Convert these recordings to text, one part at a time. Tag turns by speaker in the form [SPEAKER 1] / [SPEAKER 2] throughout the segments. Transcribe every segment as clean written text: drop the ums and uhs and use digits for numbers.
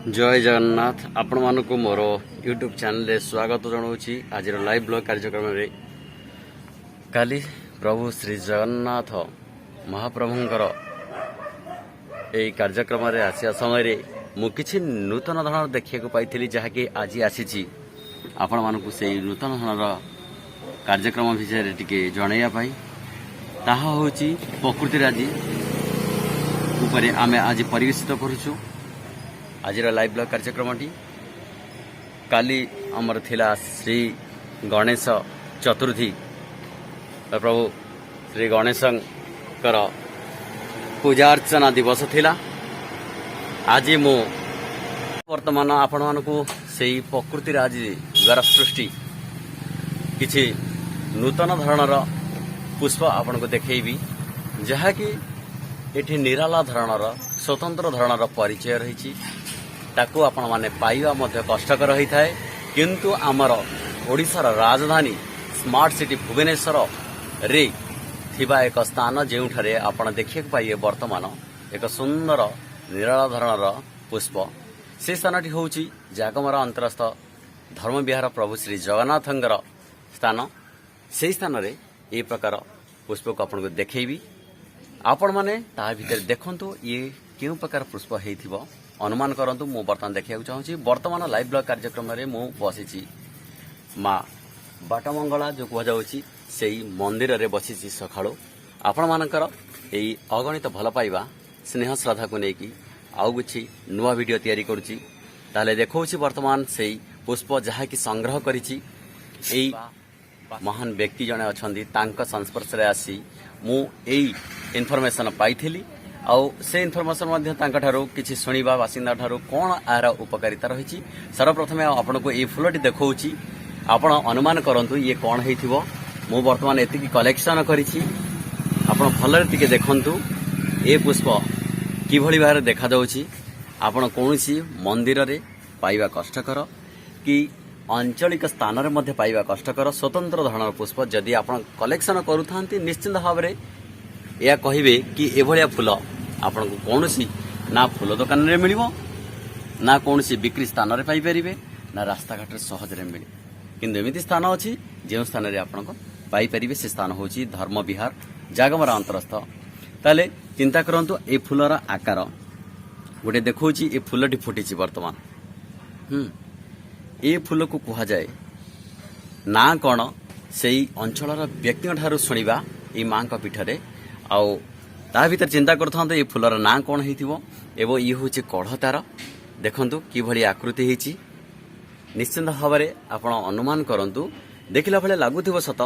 [SPEAKER 1] जय जगन्नाथ आपण मानक मोर यूट्यूब चैनल रे स्वागत जनाऊँगी। आज लाइव ब्लॉग कार्यक्रम रे काली प्रभु श्री जगन्नाथ महाप्रभुंकर यही कार्यक्रम रे आसिया समय मु किछि नूतन धरण देखिया पाई जहाँकि आज आसी आपण मानक से नूतन धरण कार्यक्रम विषय टिके जनइया ताहा होची प्रकृति राजी उपरे आमे आज परिवेशित करूछु। आज लाइव ब्लॉग कार्यक्रम काली आमर थिला श्री गणेश चतुर्थी प्रभु श्री गणेशंकर पूजा अर्चना दिवस थिला। आज मु वर्तमान आपण मानकु सेही प्रकृति आज द्वारा सृष्टि किछि नूतन धरणर पुष्प आपण को देखैबी जहाँकि एठी निराला धरणर स्वतंत्र धरणर परिचय रही ताकू आपण माने पाइबा मध्य कष्टकर होता है। किंतु आमर ओडिशार राजधानी स्मार्ट सिटी भुवनेश्वर रे थिबा एक स्थान जेउठारे आपण देखिए पाइए वर्तमान एक सुंदर निराला धरणर पुष्प से स्थानटी होउची जागमरा अंतरस्थ धर्म विहार प्रभु श्री जगन्नाथंगर स्थान। से स्थान रे ए प्रकार पुष्प को आपन को देखैबी आपण माने ता भीतर देखंतु ये केउ प्रकार पुष्प हेइथिबो अनुमान करंतु। मु बर्तमान देखिया चाहूँगी वर्तमान लाइव ब्लॉग कार्यक्रम रे मु बसिची माँ बाटमंगला जो कह जाउची सेही मंदिर रे बसिची सखाळो आपण मानकर एई अगणित भल पाइबा स्नेह श्रद्धा को नेकी आउ किछि नुआ वीडियो तैयारी करूची ताले देखौची वर्तमान सेही पुष्प जहा कि संग्रह करिची एई महान व्यक्ति जने अछंदी तांका संस्पर्श रे आसी मु एई इनफॉरमेशन पाइथिली आउ से इनफॉरमेशन मध्य तांका ठारो किछि सुनिबा बासिंदा ठारो कोन आर उपकारिता रहिछि। सर्वप्रथम आपण को ए फुलटी देखौची आपण अनुमान करंतु ये कोन हेइथिबो। मु वर्तमान एतिकी कलेक्शन करिछि आपण फलरे टिके देखंतु ए पुष्प किभଳି भारे देखा जाउछि। आपण कोनसी मंदिर रे पाइबा कष्टकर कि आंचलिक स्थान रे मध्य पाइबा कष्टकर स्वतंत्र धरणर पुष्प जदि आपण कलेक्शन करूथांती निश्चित भाव रे या कहिबे कि एभलिया फूल आपण को कोनसी ना फूल दुकान रे मिलिबो ना कोनसी बिक्री स्थान रे पाई परिबे ना रास्ता घाट रे सहज रे मिले। किंतु एमिति स्थान अछि जे स्थान रे आपण को पाई परिबे से स्थान होची धर्म विहार जागमरा अंतरस्थ। ताले चिंता करंतु ए फूलर आकार गोटे देखौची ए फूलटी फुटिची वर्तमान ए फूल को कहा जाए ना कौन से अंचल व्यक्ति ठारू शुणा ये माँ पीठरे आउ ता भीतर चिंता करता ये फूलर ना कौन हो एवं ये हूँ कढ़ तार देखु कि आकृति होती निश्चिंत भाव में आप अनुमान करूँ देखला भाई लगुव सत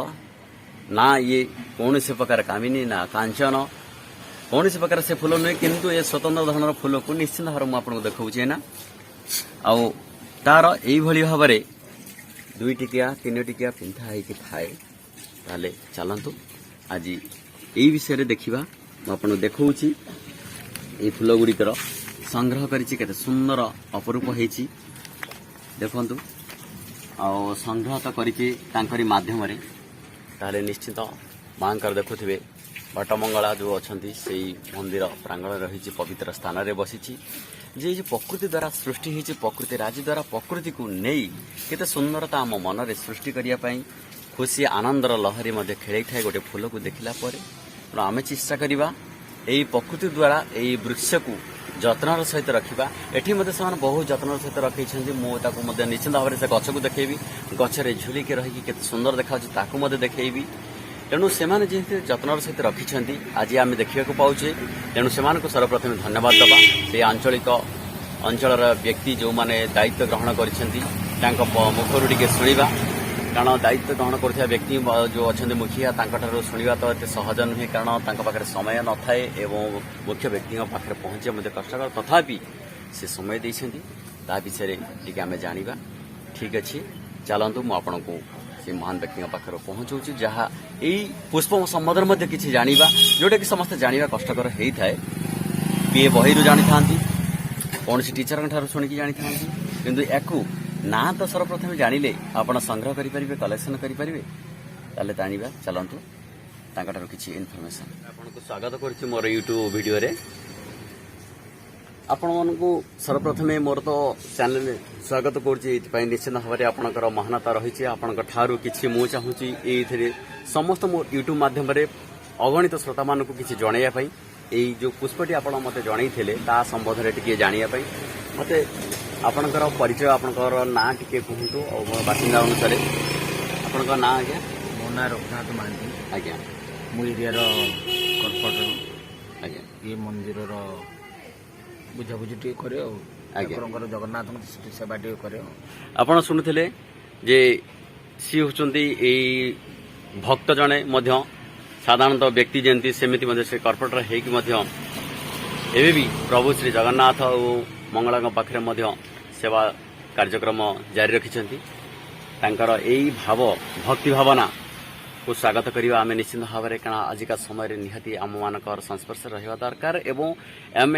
[SPEAKER 1] ना ये कौन से प्रकार कामिनी ना कांचन कौन से प्रकार से फूल नुहे किंतु ये स्वतंत्र धरण फूल को निश्चिंत भाव में आपको देखा ना आउ तार यही भाव में दुई टिकिया तीन टिकिया पिंधा होती थाए ताले चलतु आज यही विषय देखा मुझे देखी ये फूल गुड़िकर संग्रह कर सुंदर अपरूप होती देखु आ संग्रह तो करी माध्यम ताले निश्चित माँ देखुवे बटमंगला जो अच्छा से मंदिर प्रांगण रही पवित्र स्थान रे बसी जे प्रकृति द्वारा सृष्टि होती प्रकृति राजी द्वारा प्रकृति को नहीं केते सुंदरता आम मन रे सृष्टि करने खुशी आनंदर लहरी खेल थाए गोटे फूल को देखला आम चेष्टा करवा यही प्रकृति द्वारा यही वृक्ष को जत्नर सहित रखा एटी बहुत जत्नर सहित रखी मुझे निश्चित भाव में से गछ को देखी गचरे झुलिक रही सुंदर देखा देखी तेणु से जत्नर सहित रखी आज आम देखा पाचे तेणु से सर्वप्रथम धन्यवाद दबा से आंचलिक अंचल व्यक्ति जो माने दायित्व ग्रहण कर मुखर टे शुणा कारण दायित्व ग्रहण कर व्यक्ति जो अच्छा मुखिया शुणा तो ये सहज नुहे कारण पाखे समय न थाए एवं मुख्य व्यक्ति पाखे पहुँचे मुझे कष्टकर तथापि से समय देते विषय टी आम जाना ठीक अच्छे चलतु मुझे से महान व्यक्ति पाखे पहुँचाऊँ जहाँ यही पुष्प संबंध में किसी जाना जोटा कि समस्त जाना कष्टकर होता है किए बही जानी था कौन सी टीचर ठार शुणिकी जानी था किंतु याकू ना तो सर्वप्रथम जानिले आपण संग्रह करें कलेक्शन करें ताले जाना चलतु किसी इनफॉरमेशन आपको स्वागत कर मोर यूट्यूब वीडियो रे आपण मानकु सर्वप्रथमे मोर तो चैनल स्वागत करुच्ची निश्चित भाव में आपंकर महानता रही आपण ठारू कि मु चाहूँगी ये समस्त मो यूट्यूब मध्यम अगणित श्रोता मानक किसी जनवाई यही जो पुष्पटी आप मत जनईले ता संबंध में टी जानापी मत आपणकर परिचय आपणकर ना टी कहतु और बासिंदा अनुसार आपणकर ना आज्ञा
[SPEAKER 2] मो ना रघुनाथ महांती
[SPEAKER 1] आज्ञा
[SPEAKER 2] मु एरिया कर्पटर
[SPEAKER 1] आज्ञा
[SPEAKER 2] ये मंदिर बुझाबुझी टे करे ठाकुर जगन्नाथ सेवा टे करे
[SPEAKER 1] आपण शुणुले जे सी होचंती भक्त जने मध्य साधारणतः व्यक्ति जयंती सेमिति से कर्पोरेटर होगी भी प्रभु श्री जगन्नाथ और मंगला पाखे सेवा कार्यक्रम जारी रखिंट यही भाव भक्ति भावना को स्वागत करवा आम निश्चित भाव में कारण आजिका समय निहाती आम मान संस्पर्श रहा दरकार एवं आम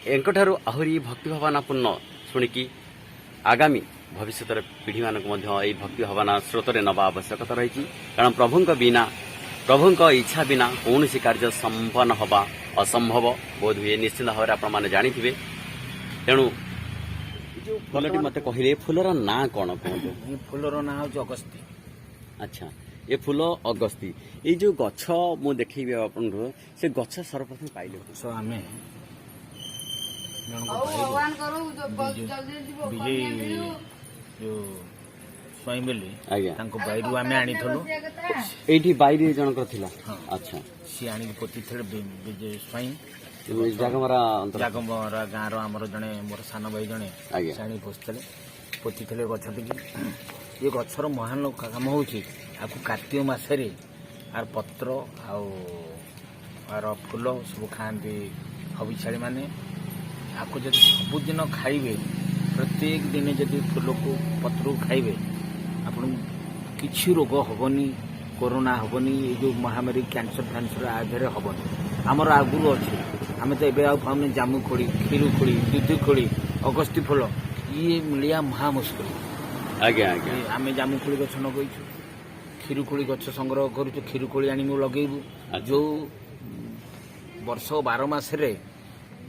[SPEAKER 1] एंकठार आहरी भक्ति भावनापूर्ण शुणिकी आगामी भविष्य पीढ़ी मानक भक्ति भावना स्रोत में नवा आवश्यकता रही कारण प्रभुंक इच्छा बिना कौन सी कार्य संपन्न हवा असंभव बोध हुए निश्चित भाव में आपण मैंने जानी तेणु फलटी मत कहले फूलर ना कौन कहतु
[SPEAKER 2] फूलर ना हूँ अगस्ती
[SPEAKER 1] अच्छा ये फूल अगस्ती ये जो गछ मु देखी आपन से गछ सर्वप्रथम पाइले
[SPEAKER 2] सो आम विजय जो स्वयं बेली बैरू आम आनीलु
[SPEAKER 1] ये बैरी जनकर थिला अच्छा
[SPEAKER 2] सी आनी पोती थे विजय स्वयं
[SPEAKER 1] जागमरा
[SPEAKER 2] गाँव आमर जड़े मोर सान भाई जड़े से आनी पोषते पोती थे गछटी ये गछर महान काम हूँ आपको कार्तिक मसरे आर पत्र आर फूल सब खाती हविशाड़ी मैंने आपको जब सबुदिन खाइबे प्रत्येक दिन जब फूल को पत्र को खाइबे आप किसी रोग हेनी कोरोना हेनी ये जो महामारी कैंसर फैंसर आधार हेनी आमर आगुरी अच्छे आम तो ये पाने जामु खोड़ी क्षीर खोड़ी दुधि खोड़ी अगस्ती फूल ये मिलिया महा मुस्किल
[SPEAKER 1] आज्ञा आज्ञा
[SPEAKER 2] आम जामु खोड़ी गछ लगेचु क्षीर खोड़ी गछ संग्रह करूँ क्षीर खोड़ी आनी लगेबू जो वर्ष 12 मासरे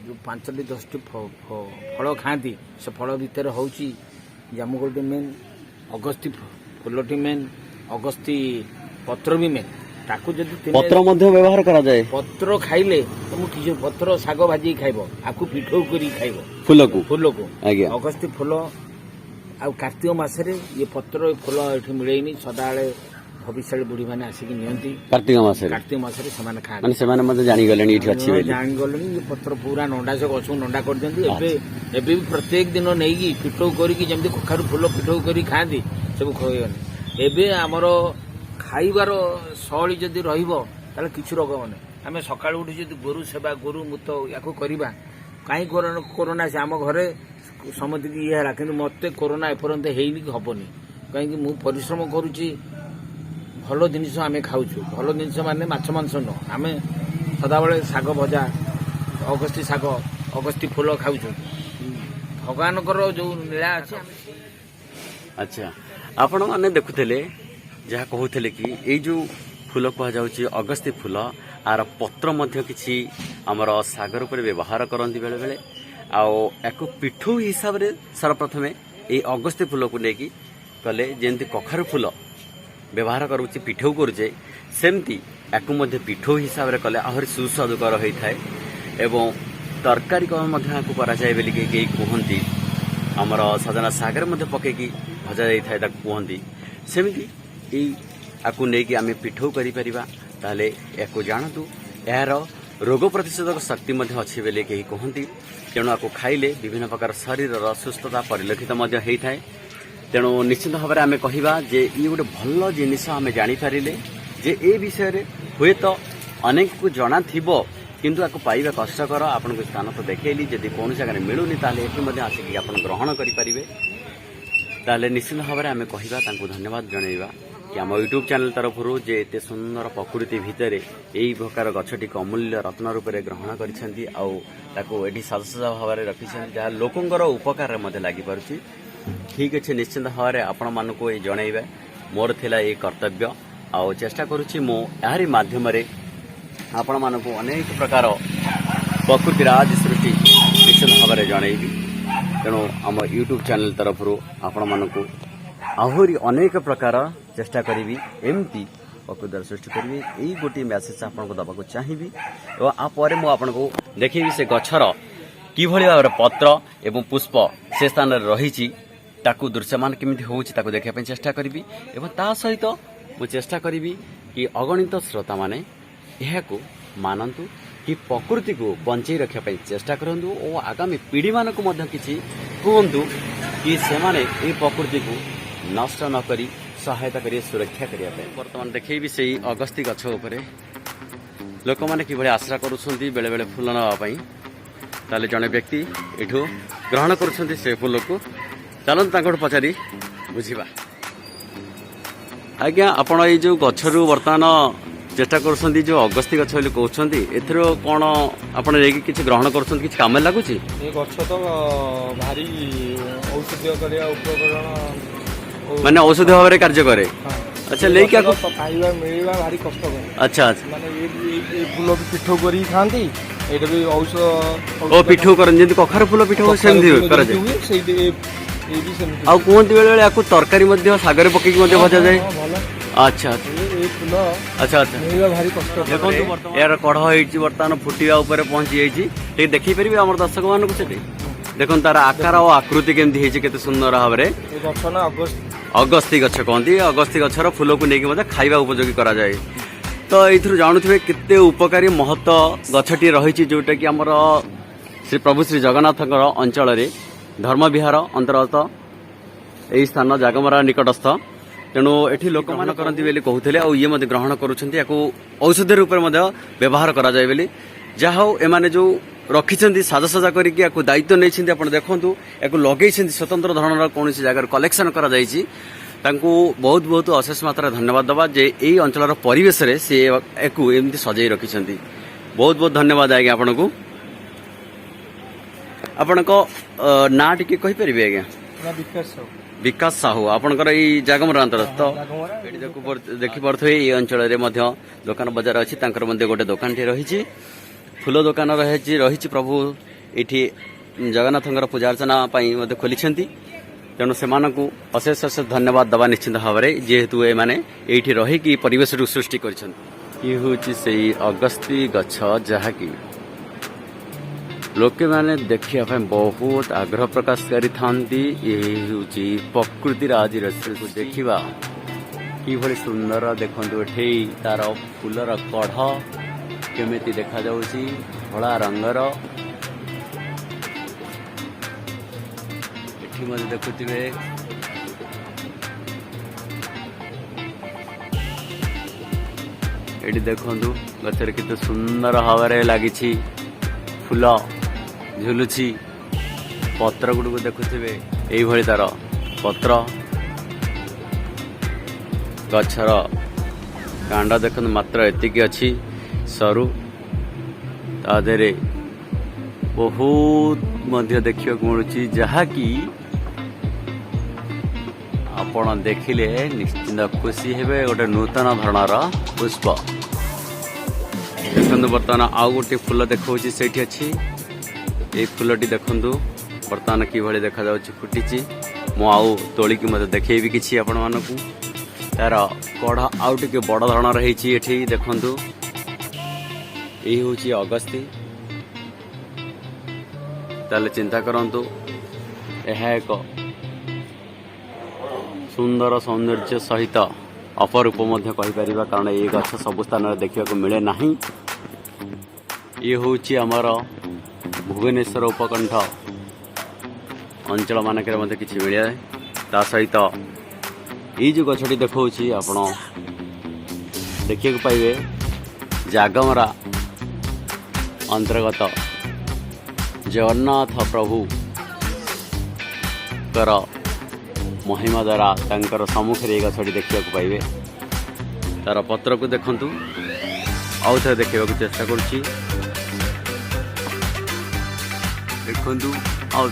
[SPEAKER 2] जो 5टी 10टी फल खाती से फल भितर हूँ जामुकोटी मेन अगस्ती फूलटी मेन अगस्ती पत्र भी मेन ताकू जदि
[SPEAKER 1] पत्र मध्य व्यवहार करा जाए
[SPEAKER 2] पत्र खाइले तुम किसी पत्र शाग भाजी खाइब आपको पिठो करी खाइब
[SPEAKER 1] फूल को
[SPEAKER 2] अगस्ती फूल आ कार्तिक मसरे ये पत्र फूल ये मिलेनी सदाबे भविष्य बुढ़ी मैंने आसिक नियंती कार्तिक मसरे से खाते
[SPEAKER 1] जानीगले
[SPEAKER 2] जानीगले ये पत्र पूरा नंडा से गछ नंडा कर दिखते भी प्रत्येक दिन नहीं पिठो करमी कखारू फूल पिठो कर खाती सब खुआने एवं आमर खाइबार शैली जदि रहा किसी रोग मैंने आम सका उठी गोरु सेवा गोरु मूत या करवा कहीं कोरोना से आम घरे समझ ये है कि मत कोरोना एपर्यंत होनी हेनी कहीं मुझ परिश्रम करुच्ची भल जिनिस आम खाऊ भल जिनिस माने माछ मांस नुह आम सदाबले शाग भजा अगस्ती शाग अगस्ती फूल खाऊ भगवान जो लीला अच्छे
[SPEAKER 1] अच्छा आपण मैंने देखुले जहाँ कहते कि ये जो फूल कहुच्छे अगस्ती फूल आर पत्र मध्य किसी आमर शाग रूप व्यवहार करती बेले बेले आको पिठू हिसाब से सर्वप्रथमे ये अगस्ती फूल को लेकिन कले जमी कखारू फूल व्यवहार करुचे पिठौ करुचे सेमती या पिठौ हिसाब से कले आहरी सुस्वादुकर होता है एवं तरकारी कम कराए बोल कई कहती आमर सजना सागर पकईकी भजा जाए कहती सेमती आपको नहीं आम पिठौ कर जानतु यार रोग प्रतिशोधक शक्ति अच्छी बोले कहीं कहती तेणु आपको खाइले विभिन्न प्रकार शरीर सुस्थता परिलक्षित होता है तेणु निश्चित भाव में आम कहवा जे ये गोटे भल जिनिस आम जापारे जे ए विषय हुए तो अनेक को जना थी किंतु आपको पाइबा कष्टकर आपन को स्थान तो देखली जदि कौन जगह मिलूनी ताले ये आसिक आप ग्रहण करें निश्चित भाव में आम कहवा धन्यवाद जनइबा कि आम यूट्यूब चैनल तरफ जे एत सुंदर प्रकृति भितर यही प्रकार गछटी अमूल्य रत्न रूप में ग्रहण कर सजसजा भाव में रखी जहाँ लोकंर उपकार लगिपार ठीक अच्छे निश्चिंत भाव में आपण मानक ये जनइबा मोर थिला ये कर्तव्य आउ चेष्टा करुच्ची मो यारी माध्यम आपण मानक अनेक प्रकार प्रकृति राज सृष्टि निश्चित भाव ପରେ ଜଣେଇବି। ତେଣୁ ଆମ ୟୁଟ୍ୟୁବ୍ ଚ୍ୟାନେଲ୍ ତରଫରୁ ଆପଣମାନଙ୍କୁ ଆହୁରି ଅନେକ ପ୍ରକାର ଚେଷ୍ଟା କରିବି ଏମିତି ପ୍ରକୃତିର ସୃଷ୍ଟି କରିବି। ଏଇ ଗୋଟିଏ ମେସେଜ୍ ଆପଣଙ୍କୁ ଦେବାକୁ ଚାହିଁବି ଏବଂ ପରେ ମୁଁ ଆପଣଙ୍କୁ ଦେଖେଇବି ସେ ଗଛର କିଭଳି ଭାବରେ ପତ୍ର ଏବଂ ପୁଷ୍ପ ସେ ସ୍ଥାନରେ ରହିଛି ତାକୁ ଦୃଶ୍ୟମାନ କେମିତି ହେଉଛି ତାକୁ ଦେଖିବା ପାଇଁ ଚେଷ୍ଟା କରିବି ଏବଂ ତା ସହିତ ମୁଁ ଚେଷ୍ଟା କରିବି କି ଅଗଣିତ ଶ୍ରୋତାମାନେ ଏହାକୁ ମାନନ୍ତୁ କି ପ୍ରକୃତିକୁ ବଞ୍ଚେଇ ରଖିବା ପାଇଁ ଚେଷ୍ଟା କରନ୍ତୁ ଓ ଆଗାମୀ ପିଢ଼ିମାନଙ୍କୁ ମଧ୍ୟ କିଛି କୁହନ୍ତୁ କି ସେମାନେ ଏହି ପ୍ରକୃତିକୁ ନଷ୍ଟ ନ କରି ସହାୟତା କରିବେ ସୁରକ୍ଷା କରିବା ପାଇଁ। ବର୍ତ୍ତମାନ ଦେଖେଇବି ସେଇ ଅଗସ୍ତି ଗଛ ଉପରେ ଲୋକମାନେ କିଭଳି ଆଶ୍ରା କରୁଛନ୍ତି ବେଳେବେଳେ ଫୁଲ ନେବା ପାଇଁ। ତାହେଲେ ଜଣେ ବ୍ୟକ୍ତି ଏଠୁ ଗ୍ରହଣ କରୁଛନ୍ତି ସେ ଫୁଲକୁ। ଚାଲନ୍ତୁ ତାଙ୍କଠୁ ପଚାରି ବୁଝିବା। ଆଜ୍ଞା, ଆପଣ ଏଇ ଯେଉଁ ଗଛରୁ ବର୍ତ୍ତମାନ ଚେଷ୍ଟା କରୁଛନ୍ତି ଯେଉଁ ଅଗସ୍ତି ଗଛ ବୋଲି କହୁଛନ୍ତି ଏଥିରୁ କ'ଣ ଆପଣ ନେଇକି କିଛି ଗ୍ରହଣ କରୁଛନ୍ତି, କିଛି କାମରେ ଲାଗୁଛି?
[SPEAKER 3] ଏ ଗଛ ତ ଭାରି ଔଷଧୀୟ କରିବା ଉପକରଣ
[SPEAKER 1] ମାନେ ଔଷଧ ଭାବରେ କାର୍ଯ୍ୟ କରେ। ଆଚ୍ଛା, ନେଇକି ଆକୁ
[SPEAKER 3] ଖାଇବା ମିଳିବା ଭାରି କଷ୍ଟକର।
[SPEAKER 1] ଆଚ୍ଛା ଆଚ୍ଛା,
[SPEAKER 3] ମାନେ ଏ ଫୁଲ ବି ପିଠଉ କରିକି ଖାଆନ୍ତି। ଏଇଟା ବି ଔଷଧ
[SPEAKER 1] ଓ ପିଠଉ କରନ୍ତି ଯେମିତି କଖାରୁ ଫୁଲ ପିଠଉ ସେମିତି କରାଯାଏ।
[SPEAKER 3] ହୁଏ ସେଇଠି ଏଇ ବି ସେମିତି।
[SPEAKER 1] ଆଉ କୁହନ୍ତି ବେଳେ ବେଳେ ଆକୁ ତରକାରୀ ମଧ୍ୟ ଶାଗରେ ପକେଇକି ମଧ୍ୟ ଭଜାଯାଏ।
[SPEAKER 3] ଭଲ।
[SPEAKER 1] ଆଚ୍ଛା
[SPEAKER 3] ଏଇ ଫୁଲ
[SPEAKER 1] ଆଚ୍ଛା ଆଚ୍ଛା,
[SPEAKER 3] ମିଳିବା ଭାରି କଷ୍ଟକର।
[SPEAKER 1] ଦେଖନ୍ତୁ ଏହାର କଢ଼ ହେଇଛି ବର୍ତ୍ତମାନ ଫୁଟିବା ଉପରେ ପହଞ୍ଚି ଯାଇଛି। ଟିକେ ଦେଖେଇ ପାରିବେ ଆମର ଦର୍ଶକ ମାନଙ୍କୁ ସେଠି? ଦେଖନ୍ତୁ ତାର ଆକାର ଓ ଆକୃତି କେମିତି ହେଇଛି, କେତେ ସୁନ୍ଦର ଭାବରେ।
[SPEAKER 3] ଏ ଗଛ ନା
[SPEAKER 1] ଅଗସ୍ତି ଗଛ କହନ୍ତି। ଅଗସ୍ତି ଗଛର ଫୁଲକୁ ନେଇକି ମଧ୍ୟ ଖାଇବା ଉପଯୋଗୀ କରାଯାଏ। ତ ଏଇଥିରୁ ଜାଣୁଥିବେ କେତେ ଉପକାରୀ ମହତ୍ଵ ଗଛଟିଏ ରହିଛି ଯୋଉଟାକି ଆମର ଶ୍ରୀ ପ୍ରଭୁ ଶ୍ରୀ ଜଗନ୍ନାଥଙ୍କର ଅଞ୍ଚଳରେ ଧର୍ମବିହାର ଅନ୍ତର୍ଗତ ଏହି ସ୍ଥାନ ଜାଗମରା ନିକଟସ୍ଥ। ତେଣୁ ଏଠି ଲୋକମାନେ କରନ୍ତି ବୋଲି କହୁଥିଲେ ଆଉ ଇଏ ମଧ୍ୟ ଗ୍ରହଣ କରୁଛନ୍ତି। ୟାକୁ ଔଷଧ ରୂପରେ ମଧ୍ୟ ବ୍ୟବହାର କରାଯାଏ ବୋଲି। ଯାହା ହଉ ଏମାନେ ଯେଉଁ ରଖିଛନ୍ତି ସାଜସଜା କରିକି ୟାକୁ ଦାୟିତ୍ୱ ନେଇଛନ୍ତି ଆପଣ ଦେଖନ୍ତୁ, ୟାକୁ ଲଗେଇଛନ୍ତି ସ୍ୱତନ୍ତ୍ର ଧରଣର କୌଣସି ଜାଗାରେ କଲେକ୍ସନ କରାଯାଇଛି। ତାଙ୍କୁ ବହୁତ ବହୁତ ଅଶେଷ ମାତ୍ରାରେ ଧନ୍ୟବାଦ ଦେବା ଯେ ଏଇ ଅଞ୍ଚଳର ପରିବେଶରେ ସେ ୟାକୁ ଏମିତି ସଜେଇ ରଖିଛନ୍ତି। ବହୁତ ବହୁତ ଧନ୍ୟବାଦ ଆଜ୍ଞା ଆପଣଙ୍କୁ। ଆପଣଙ୍କ ନାଁ ଟିକେ କହିପାରିବେ ଆଜ୍ଞା? ବିକାଶ ସାହୁ, ଆପଣଙ୍କର ଏଇ ଜାଗମରା ଅନ୍ତର୍ଗତ। ଏଠି ଦେଖିପାରୁଥିବେ ଏଇ ଅଞ୍ଚଳରେ ମଧ୍ୟ ଦୋକାନ ବଜାର ଅଛି। ତାଙ୍କର ମଧ୍ୟ ଗୋଟେ ଦୋକାନଟିଏ ରହିଛି, ଫୁଲ ଦୋକାନ ରହିଛି। ପ୍ରଭୁ ଏଠି ଜଗନ୍ନାଥଙ୍କର ପୂଜା ଅର୍ଚ୍ଚନା ପାଇଁ ମଧ୍ୟ ଖୋଲିଛନ୍ତି। ତେଣୁ ସେମାନଙ୍କୁ ଅଶେଷ ଅଶେଷ ଧନ୍ୟବାଦ ଦେବା ନିଶ୍ଚିନ୍ତ ଭାବରେ ଯେହେତୁ ଏମାନେ ଏଇଠି ରହିକି ପରିବେଶରୁ ସୃଷ୍ଟି କରିଛନ୍ତି। ଇଏ ହେଉଛି ସେଇ ଅଗସ୍ତି ଗଛ ଯାହାକି ଲୋକମାନେ ଦେଖିବା ପାଇଁ ବହୁତ ଆଗ୍ରହ ପ୍ରକାଶ କରିଥାନ୍ତି। ଏହି ହେଉଛି ପ୍ରକୃତିର ଆଜିର ଦୃଶ୍ୟକୁ ଦେଖିବା କିଭଳି ସୁନ୍ଦର। ଦେଖନ୍ତୁ ଏଠି ତାର ଫୁଲର କଢ଼ କେମିତି ଦେଖାଯାଉଛି, ଧଳା ରଙ୍ଗର। ଏଠି ମଧ୍ୟ ଦେଖୁଥିବେ ଏଠି ଦେଖନ୍ତୁ ଗଛରେ କେତେ ସୁନ୍ଦର ଭାବରେ ଲାଗିଛି ଫୁଲ ଝୁଲୁଛି। ପତ୍ର ଗୁଡ଼ିକୁ ଦେଖୁଥିବେ ଏଇଭଳି ତାର ପତ୍ର। ଗଛର କାଣ୍ଡ ଦେଖନ୍ତୁ ମାତ୍ର ଏତିକି ଅଛି ସରୁ, ତା ଦେହରେ ବହୁତ ମଧ୍ୟ ଦେଖିବାକୁ ମିଳୁଛି ଯାହାକି ଆପଣ ଦେଖିଲେ ନିଶ୍ଚିନ୍ତ ଖୁସି ହେବେ। ଗୋଟେ ନୂତନ ଧରଣର ପୁଷ୍ପ ଦେଖନ୍ତୁ। ବର୍ତ୍ତମାନ ଆଉ ଗୋଟେ ଫୁଲ ଦେଖାଉଛି ସେଇଠି ଅଛି। ଏଇ ଫୁଲଟି ଦେଖନ୍ତୁ ବର୍ତ୍ତମାନ କିଭଳି ଦେଖାଯାଉଛି ଫୁଟିଛି। ମୁଁ ଆଉ ତୋଳିକି ମଧ୍ୟ ଦେଖେଇବି କିଛି ଆପଣମାନଙ୍କୁ। ତାର କଢ଼ ଆଉ ଟିକେ ବଡ଼ ଧରଣର ହେଇଛି। ଏଠି ଦେଖନ୍ତୁ ଏଇ ହେଉଛି ଅଗସ୍ତି। ତାହେଲେ ଚିନ୍ତା କରନ୍ତୁ ଏହା ଏକ ସୁନ୍ଦର ସୌନ୍ଦର୍ଯ୍ୟ ସହିତ ଅପରୂପ ମଧ୍ୟ କହିପାରିବା, କାରଣ ଏହି ଗଛ ସବୁ ସ୍ଥାନରେ ଦେଖିବାକୁ ମିଳେ ନାହିଁ। ଇଏ ହେଉଛି ଆମର ଭୁବନେଶ୍ୱର ଉପକଣ୍ଠ ଅଞ୍ଚଳମାନଙ୍କରେ ମଧ୍ୟ କିଛି ମିଳେ। ତା ସହିତ ଏଇ ଯେଉଁ ଗଛଟି ଦେଖାଉଛି ଆପଣ ଦେଖିବାକୁ ପାଇବେ ଜାଗମରା ଅନ୍ତର୍ଗତ ଜଗନ୍ନାଥ ପ୍ରଭୁଙ୍କର ମହିମା ଦ୍ୱାରା ତାଙ୍କର ସମ୍ମୁଖରେ ଏଇ ଗଛଟି ଦେଖିବାକୁ ପାଇବେ। ତାର ପତ୍ରକୁ ଦେଖନ୍ତୁ, ଆଉ ଥରେ ଦେଖିବାକୁ ଚେଷ୍ଟା କରୁଛି। ଦେଖନ୍ତୁ ଆଉ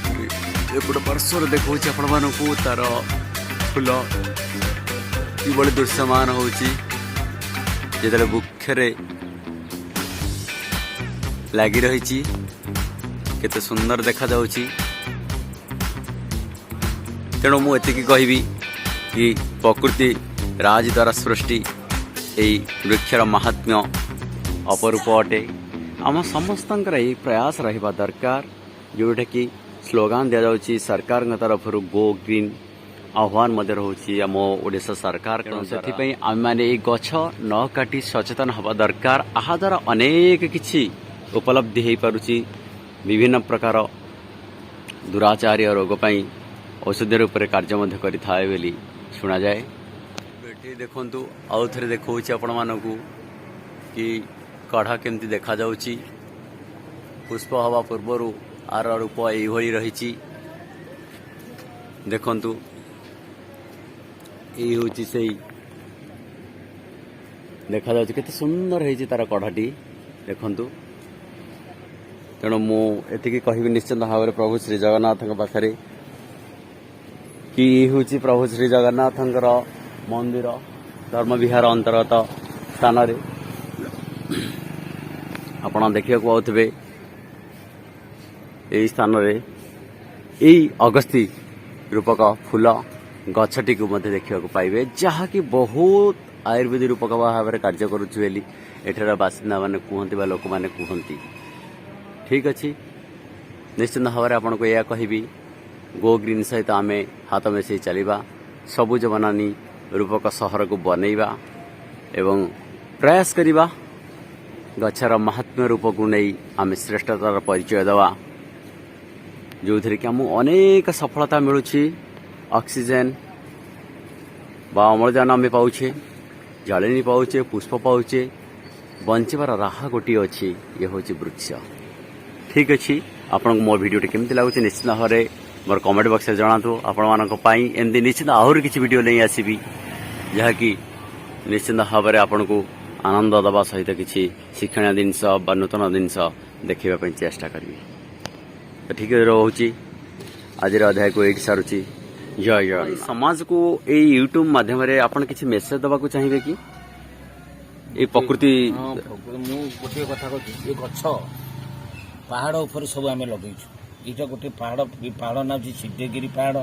[SPEAKER 1] ଏପଟେ ପାର୍ଶ୍ୱରେ ଦେଖାଉଛି ଆପଣମାନଙ୍କୁ ତାର ଫୁଲ କିଭଳି ଦୃଶ୍ୟମାନ ହେଉଛି ଯେତେବେଳେ ବୃକ୍ଷରେ ଲାଗି ରହିଛି। केते सुंदर देखा जाउची। तेणु मु एतिकी कहबी कि प्रकृति राज द्वारा सृष्टि यही वृक्षर महात्म्य अपरूप अटे। आम समस्त यही प्रयास रहिबा दरकार जोटा कि स्लोगान दिया जाउची सरकार तरफ गो ग्रीन आह्वान मध्य रोची आम ओडिशा सरकार। से आम मैंने गछ न काटी सचेतन हवा दरकार। aha द्वारा अनेक किछि उपलब्धि हो पारुची। विभिन्न प्रकार दुराचार्य रोग पई औषधि रूप में कार्य मध्य करिथाए बेली सुना जाए। बेटी देखंतु आउ थरे देखौची आपण मानकू कि कढ़ा केमती देखा जाउची। पुष्प हवा पूर्वरु आर रूप एभली रहिची। देखंतु यही हूँ से देखा जाउची केते सुंदर है तार कढ़ाटी देखंतु। तेणु मु एतिकी कहबी निश्चित भाव में प्रभु श्री जगन्नाथ पाखरे कि हूँ प्रभु श्री जगन्नाथ मंदिर धर्म विहार अंतर्गत स्थान आपण देखा पाथे यही स्थान यही अगस्ती रूपक फूल गछटी को मध्य देखा पाइबे जहाँकि बहुत आयुर्वेद रूपक भाव में कार्य करुच्छी एठार बासिंदा मैंने कहते लोक मैंने कहती। ठीक अच्छे निश्चित भाव में आपको यह कहबी गो ग्रीन सहित आम हाथ मिसई चलवा सबुज बनानी रूपक सहर को बनैबा एवं प्रयास करवा गछर महात्म्य रूप को नहीं आम श्रेष्ठतार परिचय देवा जो थी कि आम अनेक सफलता मिलूँ। ऑक्सीजन बा अम्लजान आम पाचे जलनी पाचे पुष्प पाचे बंचबार राह गोटे अच्छी ये हूँ वृक्ष। ठीक अच्छे आपन मो भिडियो केमती लगुच निश्चित भाव में मोर कमेंट बॉक्स में जनातु। आपण एमती निश्चित आहरी किसी वीडियो नहीं आसबि जहाँकि निश्चित भाव में आपन को आनंद दवा सहित किसी शिक्षण जिनस बा नूतन जिनस देखा चेष्टा करी। तो ठीक रोचे आज अध्याय को ये सारूची। जय जय समाज को ये यूट्यूब माध्यम आपन किसी मेसेज दबा को चाहिए कि ये प्रकृति
[SPEAKER 2] गोटे कथा कहूँ गछ पहाड़ ऊपर सब आम लगे यहाँ गोटे पहाड़ ना सिद्धगिरी पहाड़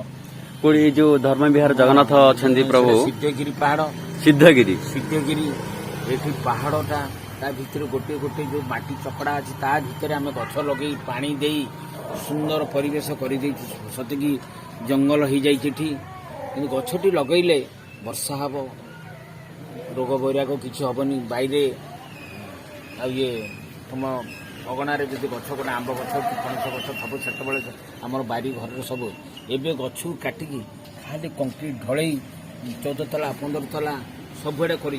[SPEAKER 1] कोई जो धर्म विहार जगन्नाथ अच्छा प्रभु
[SPEAKER 2] सिद्धगिरी पहाड़
[SPEAKER 1] सिद्धगिरी
[SPEAKER 2] ये पहाड़टा ता भीतर गोटे गोटे जो माटी चकड़ा अच्छी ता भीतर आम गछ लगे पानी दे सुंदर परिवेश कर सतकी जंगल हो जाए गछटी लगेले वर्षा हम रोग बैराग किसी हेनी बैरे ये तुम अगणार जब गछ गोटे आंब गछ कि पणस गछ सब से आम बारी घर सब एवं गछु काटिकी खाली कंक्रीट ढल 14 तला 15 तला सबुआड़े कर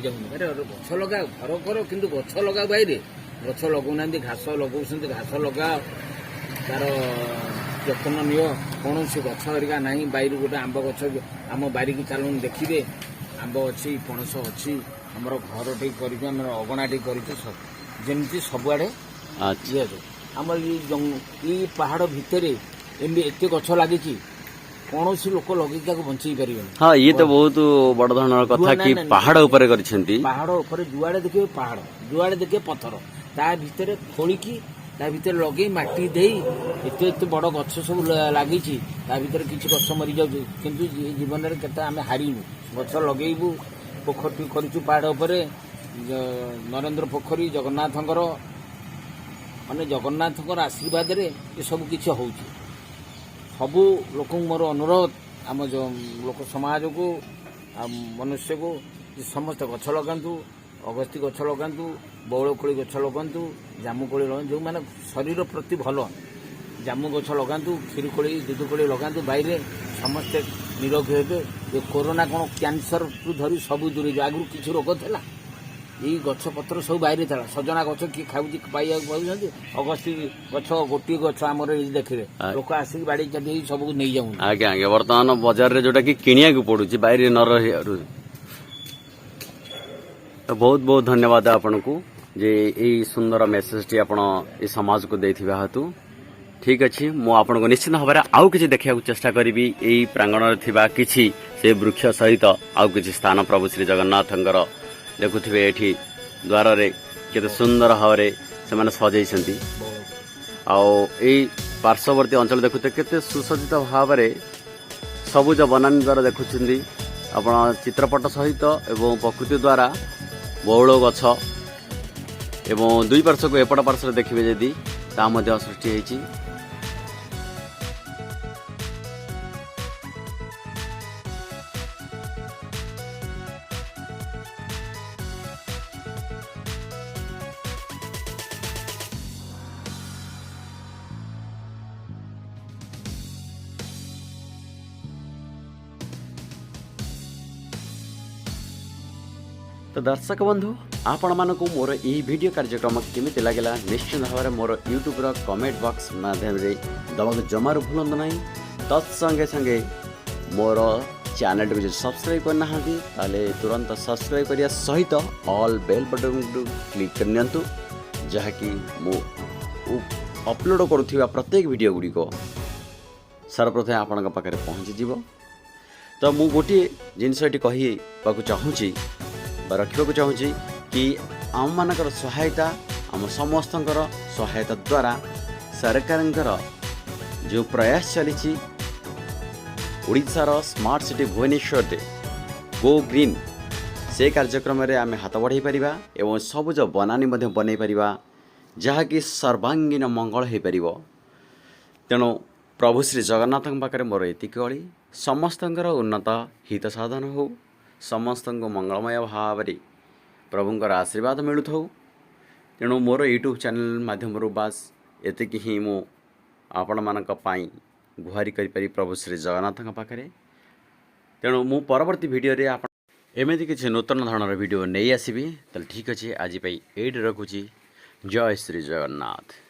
[SPEAKER 2] गछ लगा घर कर कि गछ लगा बैरे गछ लगौना घास लगौं घास लगा तार যত্ন নিও কৌশি গছ হরিকা না বাইরে গোটে আম্ব গছ आम बारिकी चलून देखिए आंब अच्छी पणस अच्छी आमर घर टे कर अगणा टे करमती सबुआड़े ये आम ये पहाड़ भितर एत गछ लगी कौन लोक लगे बंचे पारे।
[SPEAKER 1] हाँ ये तो बहुत बड़ धरण कथा कि पहाड़ ऊपर
[SPEAKER 2] पहाड़ ऊपर जुआड़े देखिए पहाड़ जुआड़े देखिए पत्थर ता भितर खोलिकी ता भीतर लगे माटी दे एत एत बड़ गछ सब लगी किसी गछ मरी जाऊ किंतु जीवन में केते आम हारिनु गछ लगेबू पोखरी करूँ पहाड़ उपर नरेंद्र पोखरी जगन्नाथंकर माने जगन्नाथंकर आशीर्वाद रे ये सब किसी हो सबू लोक मोर अनुरोध आम जो लोक समाज को मनुष्य को समस्त गछ लगातु अगस्ती गछ लगातु बौलकोड़ी गछ लगातु जामुकोड़ी लगातु जो मैंने शरीर प्रति भल जामु गछ लगातु क्षीरकोड़ी दूधकोड़ी लगातु बाहर समस्ते निरोग हे। ये कोरोना कौन कैंसर टू धरी सब दूरी जो आगु किसी रोग था यही गछ पत्र सब बाहर था सजना गछ किए खाऊँ पाइबा पाँच अगस्ती गछ गोटे गछ आम देखिए लोक आसिक बाड़ी चाटी सब नहीं जाऊँ।
[SPEAKER 1] आज्ञा आज्ञा बर्तमान बजार में जोटा कि किनिया पड़ू बाहर न रही तो बहुत बहुत धन्यवाद आपन को जे यही सुंदर मेसेज टी आपण ए समाज को देथिबा हेतु। ठीक अच्छे मु आपन को निश्चित भाव में आउ किछि देखिया चेष्टा करी यही प्रांगण थिबा किछि से वृक्ष सहित आउ किछि स्थान प्रभु श्री जगन्नाथंकर देखुथिबे एठी द्वार रे केते सुंदर भाव से सजैछंती। आ पार्श्ववर्ती अंचल देखुते केते सुसज्जित भाव में सबुज बनानी द्वारा देखुं आपण चित्रपट सहित एवं प्रकृति द्वारा बौल गछ एवं दुई पार्श्व को एपट पार्श्व देखिए जदि ता मध्य सृष्टि होती। तो दर्शक बंधु आपण मानक मोर यही वीडियो कार्यक्रम केमिति लागला निश्चित भाव मोर यूट्यूब रो कमेंट बॉक्स माध्यम रे दबाक जमार भूलंद नहीं। तत्संगे संगे मोर चैनल को सब्सक्राइब करना ताले तुरंत सब्सक्राइब करिया सहित ऑल बेल बटन को क्लिक करनियंतु जहाँकि मु अपलोड करुथिबा प्रत्येक वीडियो गुडी को सर्वप्रथम आपन पाखे पहुँची जीव। तो मु गोटे जिनस कही चाहूँगी रखा चाहूँगी कि आम मानकर सहायता आम समस्त सहायता द्वारा सरकार जो प्रयास चली ओडिशार smart city Bhubaneswar go green से कार्यक्रम में आम हाथ बढ़ाई पारिबा एवं सबुज बनानी बनई पारिबा जहाँकि सर्वांगीन मंगल हो पार। तेणु प्रभु श्री जगन्नाथ पाखे मोर एति कली समस्त उन्नत हित साधन हो समस्त मंगलमय भाव प्रभुंर आशीर्वाद मिलू था। तेणु मोर यूट्यूब चैनल माध्यम बास एतिक ही मु आपण मानक पाई गुहारी करी प्रभु श्री जगन्नाथ पाखे। तेणु मु परवर्ती वीडियो रे आपण एमती किसी नूतन धरणर वीडियो नहीं आसबि। तो ठीक अच्छे आज ये रखुची। जय श्री जगन्नाथ।